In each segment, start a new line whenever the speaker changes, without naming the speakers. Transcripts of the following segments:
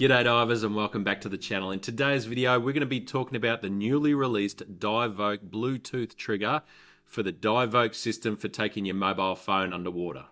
G'day divers and welcome back to the channel. In today's video we're going to be talking about the newly released Divevolk Bluetooth trigger for the Divevolk system for taking your mobile phone underwater.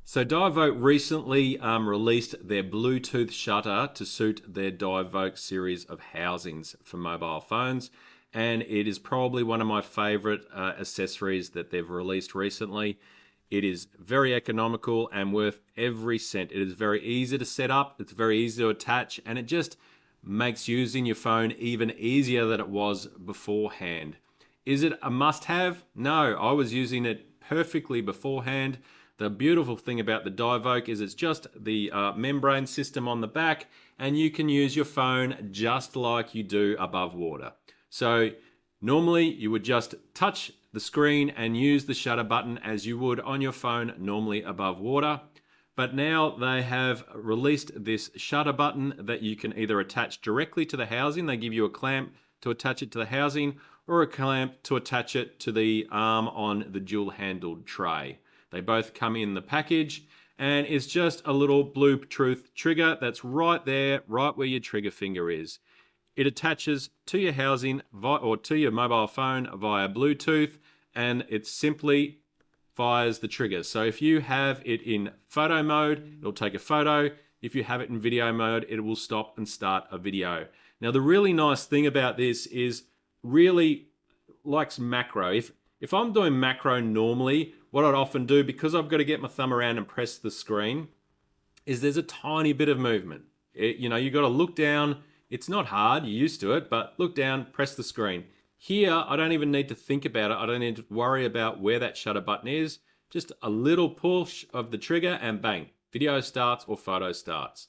So Divevolk recently released their Bluetooth shutter to suit their Divevolk series of housings for mobile phones, and it is probably one of my favorite accessories that they've released recently. It is very economical and worth every cent. It is very easy to set up, it's very easy to attach, and it just makes using your phone even easier than it was beforehand. Is it a must-have? No, I was using it perfectly beforehand. The beautiful thing about the Divevolk is it's just the membrane system on the back, and you can use your phone just like you do above water. So normally you would just touch the screen and use the shutter button as you would on your phone normally above water. But now they have released this shutter button that you can either attach directly to the housing. They give you a clamp to attach it to the housing, or a clamp to attach it to the arm on the dual-handled tray. They both come in the package, and it's just a little Bluetooth trigger that's right there, right where your trigger finger is. It attaches to your housing or to your mobile phone via Bluetooth, and it simply fires the trigger. So if you have it in photo mode, it'll take a photo. If you have it in video mode, it will stop and start a video. Now the really nice thing about this is really likes macro. If I'm doing macro normally, what I'd often do, because I've got to get my thumb around and press the screen, is there's a tiny bit of movement. You've got to look down. It's not hard, you're used to it, but look down, press the screen. Here, I don't even need to think about it. I don't need to worry about where that shutter button is. Just a little push of the trigger and bang, video starts or photo starts.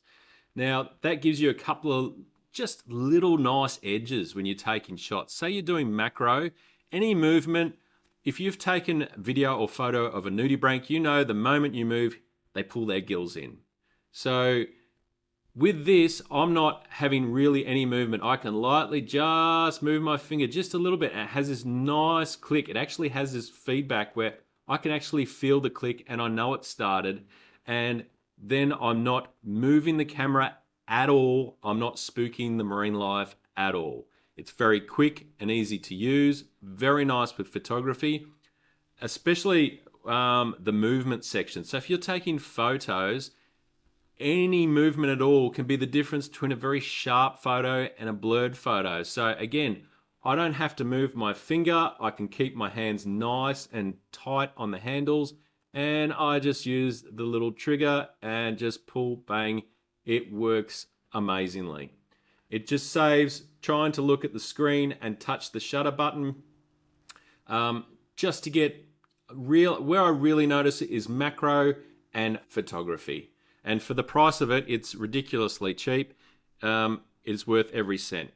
Now, that gives you a couple of just little nice edges when you're taking shots. Say you're doing macro, any movement. If you've taken video or photo of a nudibranch, you know the moment you move, they pull their gills in. So with this, I'm not having really any movement. I can lightly just move my finger just a little bit, and it has this nice click. It actually has this feedback where I can actually feel the click and I know it started, and then I'm not moving the camera at all. I'm not spooking the marine life at all. It's very quick and easy to use, very nice with photography, especially the movement section. So if you're taking photos, any movement at all can be the difference between a very sharp photo and a blurred photo. So again, I don't have to move my finger. I can keep my hands nice and tight on the handles, and I just use the little trigger and just pull, bang. It works amazingly. It just saves trying to look at the screen and touch the shutter button. Just to get where I really notice it is macro and photography. And for the price of it, it's ridiculously cheap. It's worth every cent.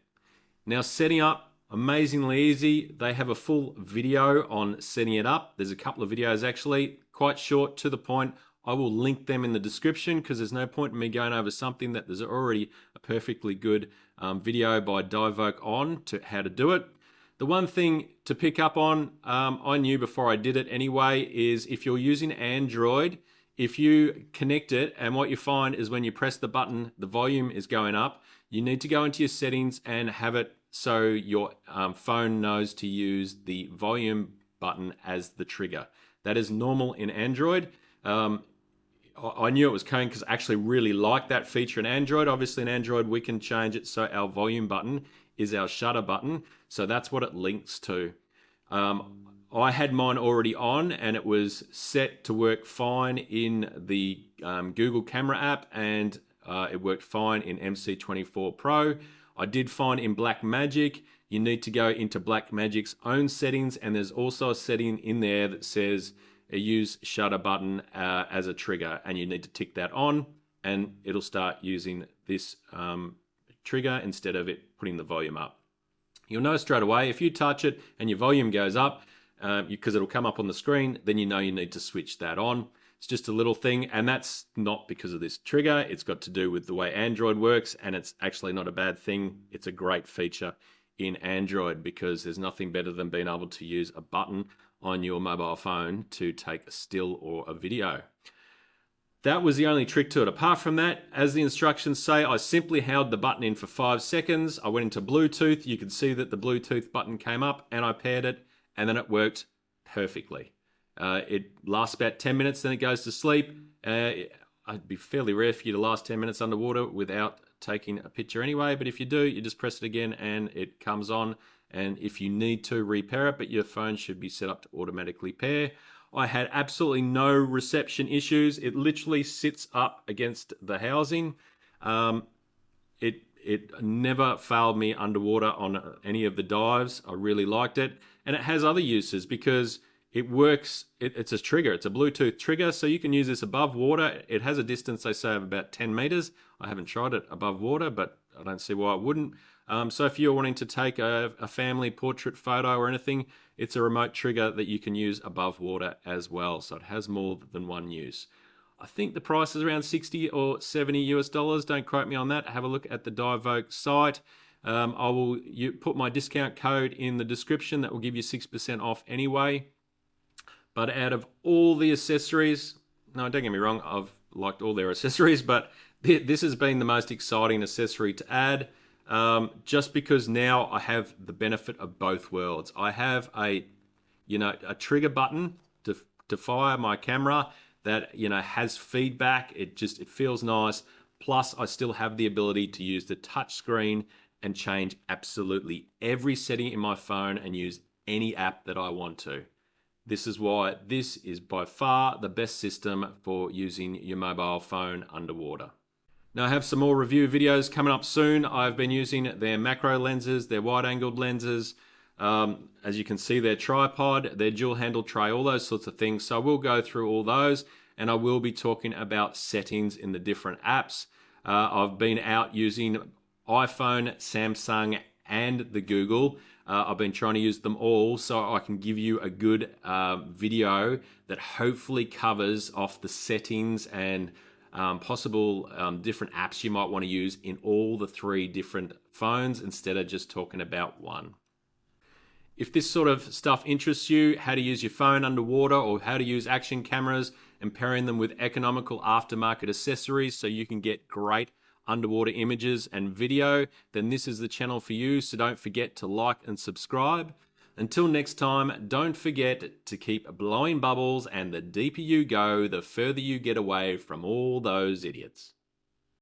Now setting up, amazingly easy. They have a full video on setting it up. There's a couple of videos actually, quite short, to the point. I will link them in the description because there's no point in me going over something that there's already a perfectly good video by Divevolk on to how to do it. The one thing to pick up on, I knew before I did it anyway, is if you're using Android, if you connect it and what you find is when you press the button, the volume is going up, you need to go into your settings and have it so your phone knows to use the volume button as the trigger. That is normal in Android. I knew it was coming because I actually really like that feature in Android. Obviously in Android we can change it so our volume button is our shutter button. So that's what it links to. I had mine already on and it was set to work fine in the Google camera app, and it worked fine in MC24 Pro. I did find in Blackmagic, you need to go into Blackmagic's own settings, and there's also a setting in there that says use shutter button as a trigger, and you need to tick that on, and it'll start using this trigger instead of it putting the volume up. You'll know straight away if you touch it and your volume goes up, because it'll come up on the screen, then you know you need to switch that on. It's just a little thing, and that's not because of this trigger. It's got to do with the way Android works, and it's actually not a bad thing. It's a great feature in Android because there's nothing better than being able to use a button on your mobile phone to take a still or a video. That was the only trick to it. Apart from that, as the instructions say, I simply held the button in for 5 seconds. I went into Bluetooth. You could see that the Bluetooth button came up, and I paired it, and then it worked perfectly. It lasts about 10 minutes, then it goes to sleep. It'd be fairly rare for you to last 10 minutes underwater without taking a picture anyway, but if you do, you just press it again and it comes on. And if you need to repair it, but your phone should be set up to automatically pair. I had absolutely no reception issues. It literally sits up against the housing. It never failed me underwater on any of the dives. I really liked it. And it has other uses because it works, it's a trigger, it's a Bluetooth trigger, so you can use this above water. It has a distance, they say, of about 10 meters. I haven't tried it above water, but I don't see why I wouldn't. So if you're wanting to take a family portrait photo or anything, it's a remote trigger that you can use above water as well. So it has more than one use. I think the price is around 60 or 70 US dollars. Don't quote me on that. Have a look at the Divevolk site. I will put my discount code in the description. That will give you 6% off anyway. But out of all the accessories, no, don't get me wrong, I've liked all their accessories, but this has been the most exciting accessory to add, just because now I have the benefit of both worlds. I have a trigger button to fire my camera that, has feedback. It feels nice. Plus, I still have the ability to use the touch screen and change absolutely every setting in my phone and use any app that I want to. This is why this is by far the best system for using your mobile phone underwater. Now I have some more review videos coming up soon. I've been using their macro lenses, their wide-angled lenses, as you can see, their tripod, their dual handle tray, all those sorts of things. So I will go through all those, and I will be talking about settings in the different apps. I've been out using iPhone, Samsung, and the Google. I've been trying to use them all so I can give you a good video that hopefully covers off the settings and possible different apps you might want to use in all the 3 different phones instead of just talking about one. If this sort of stuff interests you, how to use your phone underwater or how to use action cameras and pairing them with economical aftermarket accessories so you can get great underwater images and video, then this is the channel for you. So don't forget to like and subscribe. Until next time, don't forget to keep blowing bubbles, and the deeper you go, the further you get away from all those idiots.